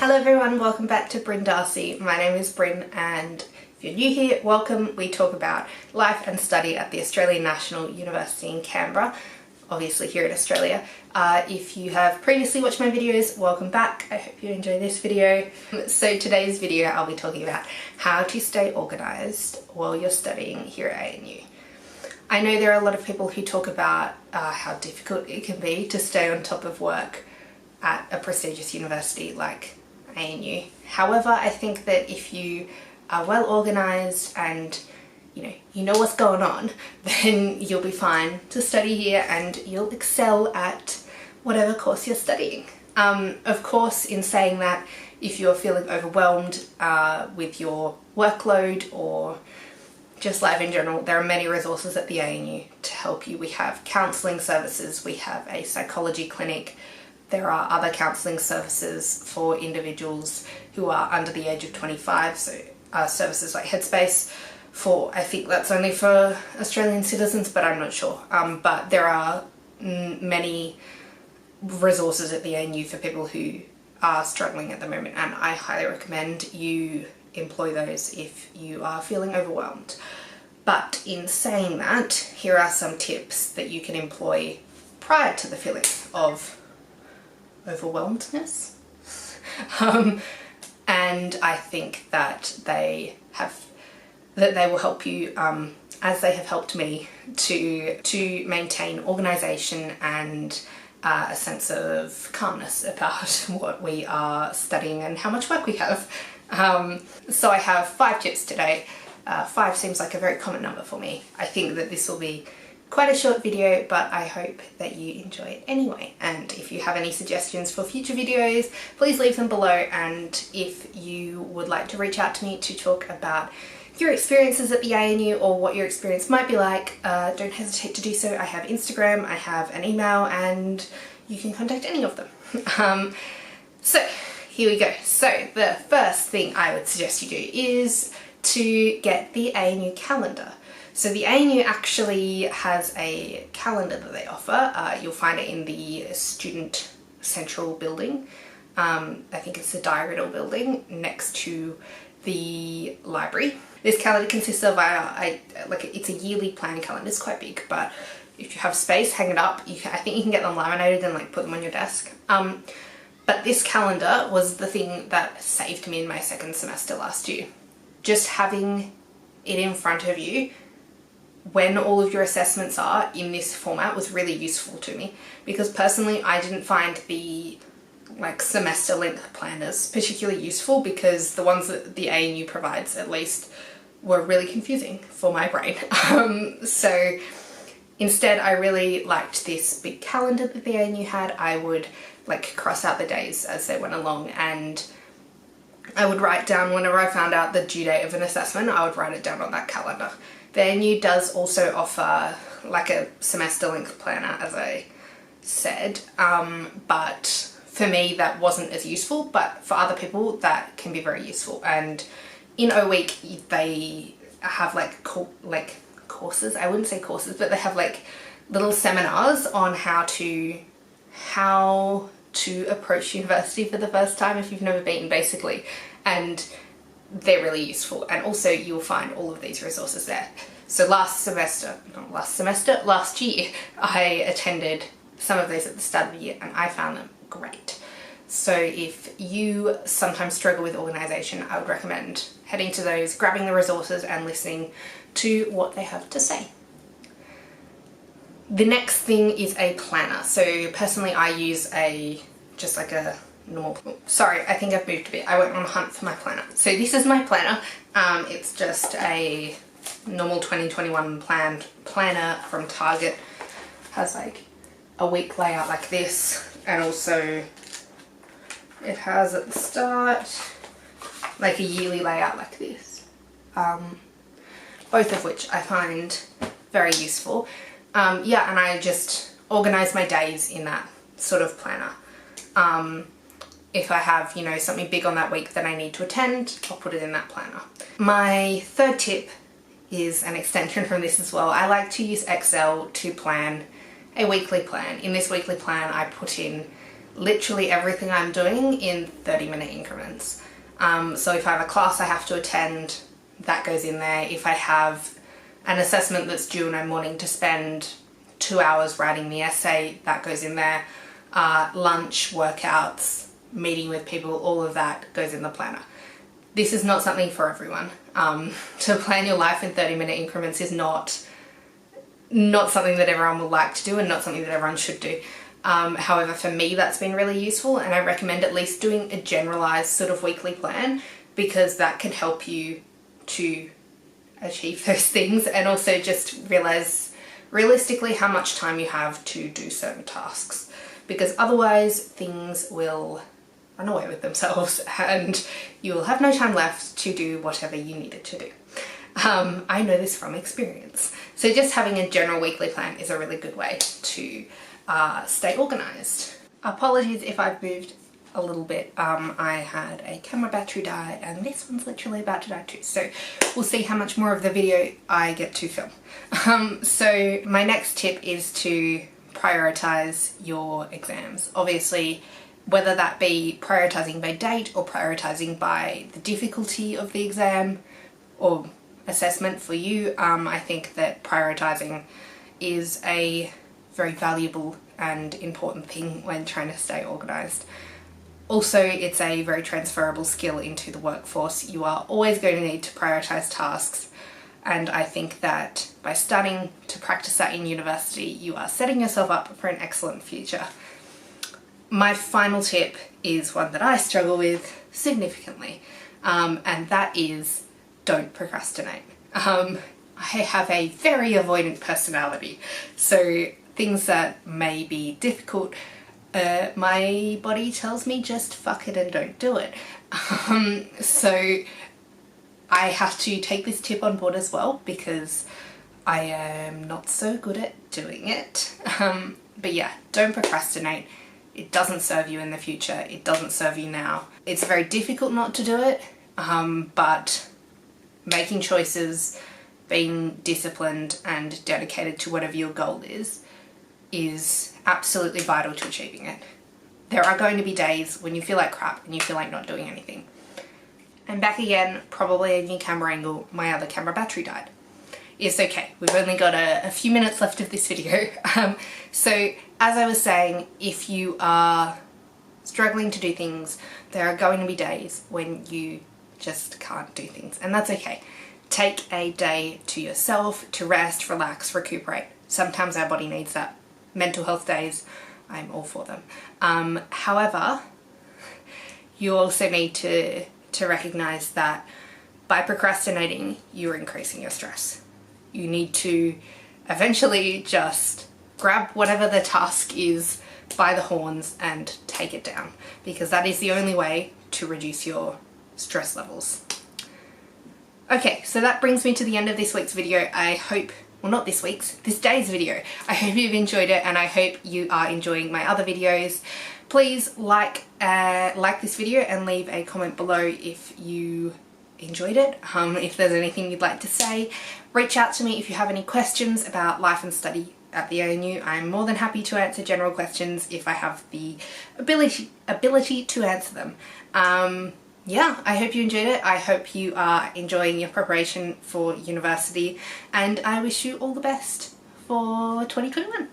Hello everyone, welcome back to Bryn Darcy. My name is Bryn and if you're new here, welcome. We talk about life and study at the Australian National University in Canberra, obviously here in Australia. If you have previously watched my videos, welcome back. I hope you enjoy this video. So today's video I'll be talking about how to stay organised while you're studying here at ANU. I know there are a lot of people who talk about how difficult it can be to stay on top of work at a prestigious university like ANU. However, I think that if you are well organised and you know what's going on, then you'll be fine to study here and you'll excel at whatever course you're studying. Of course, in saying that, if you're feeling overwhelmed with your workload or just life in general, there are many resources at the ANU to help you. We have counselling services, we have a psychology clinic, there are other counselling services for individuals who are under the age of 25, so services like Headspace I think that's only for Australian citizens, but I'm not sure. But there are many resources at the ANU for people who are struggling at the moment, and I highly recommend you employ those if you are feeling overwhelmed. But in saying that, here are some tips that you can employ prior to the feeling of overwhelmedness. And I think that they will help you, as they have helped me, to maintain organisation and a sense of calmness about what we are studying and how much work we have. So I have 5 tips today. 5 seems like a very common number for me. I think that this will be quite a short video, but I hope that you enjoy it anyway. And if you have any suggestions for future videos, please leave them below. And if you would like to reach out to me to talk about your experiences at the ANU or what your experience might be like, don't hesitate to do so. I have Instagram, I have an email, and you can contact any of them. So here we go. So the first thing I would suggest you do is to get the ANU calendar. So the ANU actually has a calendar that they offer. You'll find it in the Student Central building. I think it's the Diagonal building next to the library. This calendar consists of, it's a yearly planning calendar. It's quite big, but if you have space, hang it up. I think you can get them laminated and put them on your desk. But this calendar was the thing that saved me in my second semester last year. Just having it in front of you when all of your assessments are in this format was really useful to me, because personally I didn't find the semester length planners particularly useful, because the ones that the ANU provides at least were really confusing for my brain. So instead I really liked this big calendar that the ANU had. I would cross out the days as they went along, and I would write down whenever I found out the due date of an assessment, I would write it down on that calendar. The ANU does also offer a semester length planner, as I said, but for me that wasn't as useful, but for other people that can be very useful. And in O Week they have courses, I wouldn't say courses, but they have little seminars on how to approach university for the first time if you've never been, basically, and they're really useful. And also you'll find all of these resources there. So last year I attended some of these at the start of the year and I found them great. So if you sometimes struggle with organisation, I would recommend heading to those, grabbing the resources and listening to what they have to say. The next thing is a planner. So personally I use just a normal, sorry, I think I've moved a bit. I went on a hunt for my planner. So this is my planner. It's just a normal 2021 planner from Target. Has a week layout like this, and also it has at the start a yearly layout like this. Both of which I find very useful. Yeah, and I just organise my days in that sort of planner. If I have, something big on that week that I need to attend, I'll put it in that planner. My third tip is an extension from this as well. I like to use Excel to plan a weekly plan. In this weekly plan I put in literally everything I'm doing in 30-minute increments. So if I have a class I have to attend, that goes in there. If I have an assessment that's due and I'm wanting to spend 2 hours writing the essay, that goes in there. Lunch, workouts, meeting with people, all of that goes in the planner. This is not something for everyone. To plan your life in 30-minute increments is not something that everyone will like to do and not something that everyone should do. However, for me that's been really useful, and I recommend at least doing a generalized sort of weekly plan, because that can help you to achieve those things, and also just realize realistically how much time you have to do certain tasks, because otherwise things will run away with themselves and you will have no time left to do whatever you needed to do. I know this from experience. So just having a general weekly plan is a really good way to stay organised. Apologies if I've moved a little bit. I had a camera battery die and this one's literally about to die too, so we'll see how much more of the video I get to film. So my next tip is to prioritise your exams. Obviously, whether that be prioritising by date or prioritising by the difficulty of the exam or assessment for you, I think that prioritising is a very valuable and important thing when trying to stay organised. Also, it's a very transferable skill into the workforce. You are always going to need to prioritise tasks, and I think that by starting to practice that in university, you are setting yourself up for an excellent future. My final tip is one that I struggle with significantly, and that is don't procrastinate. I have a very avoidant personality, so things that may be difficult, my body tells me just fuck it and don't do it. So I have to take this tip on board as well, because I am not so good at doing it. But yeah, don't procrastinate. It doesn't serve you in the future. It doesn't serve you now. It's very difficult not to do it, but making choices, being disciplined and dedicated to whatever your goal is absolutely vital to achieving it. There are going to be days when you feel like crap and you feel like not doing anything. I'm back again, probably a new camera angle. My other camera battery died. It's okay, we've only got a few minutes left of this video. So as I was saying, if you are struggling to do things, there are going to be days when you just can't do things, and that's okay. Take a day to yourself to rest, relax, recuperate. Sometimes our body needs that. Mental health days, I'm all for them. However, you also need to recognise that by procrastinating, you're increasing your stress. You need to eventually just grab whatever the task is by the horns and take it down, because that is the only way to reduce your stress levels. Okay, so that brings me to the end of this week's video. I hope, well, not this week's, this day's video. I hope you've enjoyed it, and I hope you are enjoying my other videos. Please like this video and leave a comment below if you enjoyed it. If there's anything you'd like to say, reach out to me if you have any questions about life and study at the ANU. I'm more than happy to answer general questions if I have the ability to answer them. Yeah, I hope you enjoyed it. I hope you are enjoying your preparation for university, and I wish you all the best for 2021.